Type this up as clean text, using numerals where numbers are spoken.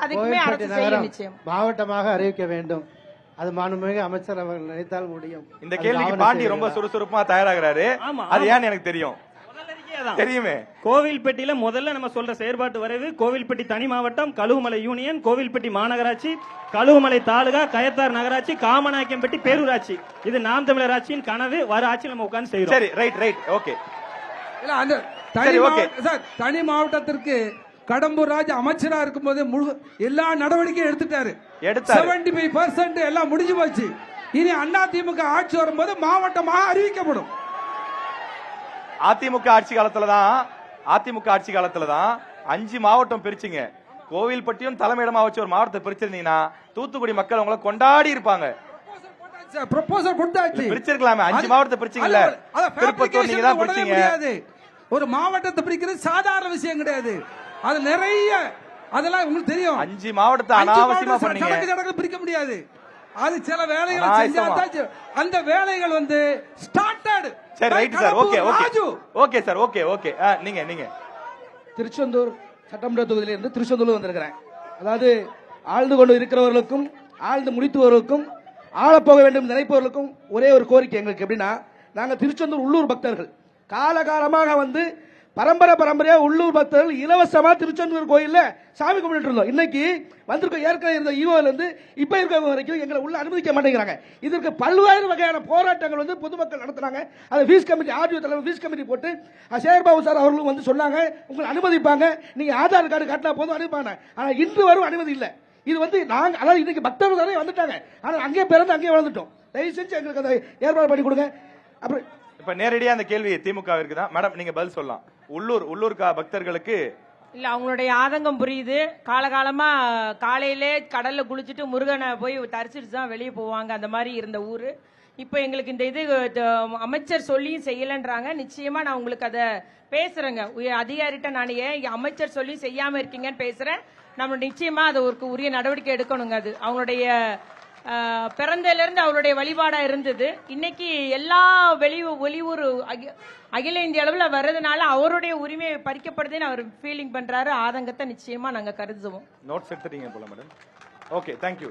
அதுக்குமே அரசு செய்யும் நிச்சயம். மாவட்டமாக அறிவிக்க வேண்டும். அது மாண்புமிகு அமைச்சர் அவர்கள் நினைத்தால் முடியும். இந்த கேள்விக்கு பாண்டி ரொம்ப சுறுசுறுப்பா தயாராகிறாரு. அது ஏன்னு எனக்கு தெரியும். தெரியுமே. கோவில்பட்டியில முதல்ல நம்ம சொல்ற செயற்பாட்டு வரைவு கோவில்பட்டி தனி மாவட்டம், கழுகுமலை யூனியன், கோவில்பட்டி மாநகராட்சி, கழுகுமலை தாலுகா, கயத்தார் நகராட்சி, காமநாயக்கம்பட்டி பேரூராட்சி. இது நாம் தமிழர் ஆட்சியின் கனவு. வர ஆட்சி நம்ம உட்கார்ந்து செய்யறோம். சரி, ரைட் ரைட், ஓகே. இல்ல அந்த தனி மாவட்டத்திற்கு கடம்பூர் ராஜ் அமைச்சரா இருக்கும்போது எல்லா நடவடிக்கையும் எடுத்துட்டாரு. 75% எல்லாம் முடிஞ்சு போச்சு. இனி அதிமுக ஆட்சி வரும்போது மாவட்டமாக அறிவிக்கப்படும். அதிமுக ஆட்சி காலத்துல தான் 5 மாவட்டம் பிரிச்சிங்க. கோவில்பட்டியும் தலைமையிடமா வச்சு ஒரு மாவட்டத்தை பிரிச்சிருந்தீங்கன்னா தூத்துக்குடி மக்கள் உங்களை கொண்டாடி இருப்பாங்க. ப்ரொபோசல் கொடுத்தாச்சு, பிரிச்சிருக்கலாமே. 5 மாவட்டத்தை பிரிச்சீங்கல்ல. திருப்பத்தூர் நீங்க தான் பிரிச்சீங்க. ஒரு மாவட்டத்தை பிரிக்கிறது சாதாரண விஷயம் கிடையாது. அது நிறைய, அதெல்லாம் உங்களுக்கு தெரியும். 5 மாவட்டத்தை அனாவசியமா பண்ணீங்க. சடங்கு பிரிக்க முடியாது. அது சில வேலைகள் செஞ்சாச்சு. அந்த வேலைகள் ஸ்டார்டட். சரி, right sir. Okay okay okay sir. Okay okay. நீங்க திருச்செந்தூர் சட்டமன்ற தொகுதியிலிருந்து திருச்செந்தூர் வந்திருக்கிறேன். அதாவது ஆழ்ந்து கொண்டு இருக்கிறவர்களுக்கும் ஆழ்ந்து முடித்துவர்களுக்கும் ஆளப்போக வேண்டும் நினைப்பவர்களுக்கும் ஒரே ஒரு கோரிக்கை எங்களுக்கு. எப்படின்னா, நாங்கள் திருச்செந்தூர் உள்ளூர் பக்தர்கள். காலகாலமாக பரம்பரையா உள்ளூர் பக்தர்கள் இலவசமா திருச்செந்தூர் கோயில்ல சாமி கும்பிட்டு இருந்தோம். இன்னைக்கு வந்திருக்க ஏற்கனவே இருந்த ஈவோல இருந்து இப்ப இருக்கவங்க வரைக்கும் எங்களை உள்ள அனுமதிக்க மாட்டேங்கிறாங்க. இதற்கு பல்வேறு வகையான போராட்டங்கள் பொதுமக்கள் நடத்துறாங்க. அது ஃபீஸ் கமிட்டி, ஆர்டிஓ தலைவர் ஃபீஸ் கமிட்டி போட்டு சேகர்பாபு சார் அவர்களும் சொன்னாங்க, உங்களை அனுமதிப்பாங்க, நீங்க ஆதார் கார்டு காட்டினா போதும் அனுப்பாங்க. ஆனா இன்று வரும் அனுமதி இல்லை. இது நாங்க, அதாவது இன்னைக்கு பக்தர்கள் தானே வந்துட்டாங்க, ஆனா அங்கேயே பிறந்து அங்கேயே வளர்ந்துட்டோம். தயவு செஞ்சு எங்களுக்கு அதை ஏற்பாடு பண்ணி கொடுங்க. அப்புறம் இப்ப நேரடியா அந்த கேள்வி திமுகவிற்கு தான். மேடம், நீங்க பதில் சொல்லலாம். உள்ளூர் பக்தர்களுக்கு இல்ல, அவங்களுடைய ஆதங்கம் புரியுது. காலகாலமா காலையிலே கடல்ல குளிச்சுட்டு முருகனை போய் தரிசிட்டு தான் வெளியே போவாங்க. அந்த மாதிரி இருந்த ஊரு. இப்ப எங்களுக்கு இந்த அமைச்சர் சொல்லியும் செய்யலன்றாங்க. நிச்சயமா நான் உங்களுக்கு அதை பேசுறேங்க. அதிகாரிட்ட நான் ஏன் அமைச்சர் சொல்லி செய்யாம இருக்கீங்கன்னு பேசுறேன். நம்ம நிச்சயமா அதை ஒரு உரிய நடவடிக்கை எடுக்கணுங்க. அது அவங்களுடைய பிறந்தல இருந்து அவருடைய வழிபாடா இருந்தது. இன்னைக்கு எல்லா வெளியூர் அகில இந்திய அளவில் வர்றதுனால அவருடைய உரிமை பறிக்கப்படுதுன்னு அவர் ஃபீலிங் பண்றாரு. ஆதங்கத்தை நிச்சயமா நாங்க கருதுவோம். நோட்ஸ் எடுத்துட்டீங்க போல மேடம். Okay, thank you.